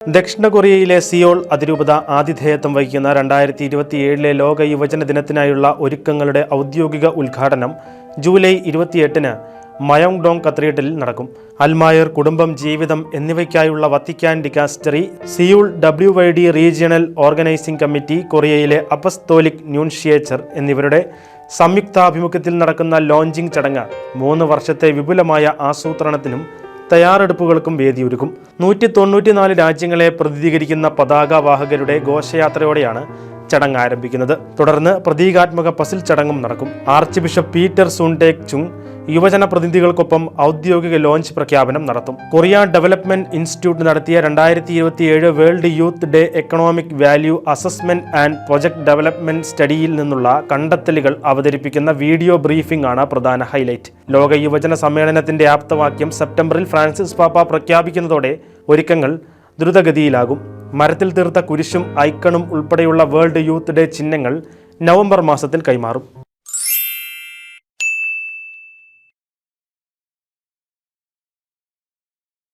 ദക്ഷിണ കൊറിയയിലെ സിയോൾ അതിരൂപത ആതിഥേയത്വം വഹിക്കുന്ന 2027 ലോക യുവജന ദിനത്തിനായുള്ള ഒരുക്കങ്ങളുടെ ഔദ്യോഗിക ഉദ്ഘാടനം ജൂലൈ 28-ന് മയോങ്ഡോങ് കത്തീഡ്രലിൽ നടക്കും. അൽമായർ, കുടുംബം, ജീവിതം എന്നിവയ്ക്കായുള്ള Vatican dicastery, Seoul WYD regional organising committee, കൊറിയയിലെ അപ്പസ്തോലിക് ന്യൂൻഷിയേച്ചർ എന്നിവരുടെ സംയുക്താഭിമുഖ്യത്തിൽ നടക്കുന്ന ലോഞ്ചിംഗ് ചടങ്ങ് 3 വർഷത്തെ വിപുലമായ ആസൂത്രണത്തിനും തയ്യാറെടുപ്പുകൾക്കും വേദിയൊരുക്കും. 194 രാജ്യങ്ങളെ പ്രതിനിധീകരിക്കുന്ന പതാകവാഹകരുടെ ഘോഷയാത്രയോടെയാണ് ചടങ്ങ് ആരംഭിക്കുന്നത്. തുടർന്ന് പ്രതീകാത്മക പസിൽ ചടങ്ങും നടക്കും. ആർച്ച് ബിഷപ്പ് പീറ്റർ സുൻടേക് ചുങ് യുവജന പ്രതിനിധികൾക്കൊപ്പം ഔദ്യോഗിക ലോഞ്ച് പ്രഖ്യാപനം നടത്തും. കൊറിയ ഡെവലപ്മെന്റ് ഇൻസ്റ്റിറ്റ്യൂട്ട് നടത്തിയ 2027 world youth day economic value assessment and project development സ്റ്റഡിയിൽ നിന്നുള്ള കണ്ടെത്തലുകൾ അവതരിപ്പിക്കുന്ന വീഡിയോ ബ്രീഫിംഗ് ആണ് പ്രധാന ഹൈലൈറ്റ്. ലോക യുവജന സമ്മേളനത്തിന്റെ ആപ്തവാക്യം സെപ്റ്റംബറിൽ ഫ്രാൻസിസ് പാപ്പ പ്രഖ്യാപിക്കുന്നതോടെ ഒരുക്കങ്ങൾ ദ്രുതഗതിയിലാകും. മരത്തിൽ തീർത്ത കുരിശും ഐക്കണും ഉൾപ്പെടെയുള്ള വേൾഡ് യൂത്ത് ഡേ ചിഹ്നങ്ങൾ നവംബർ മാസത്തിൽ കൈമാറും.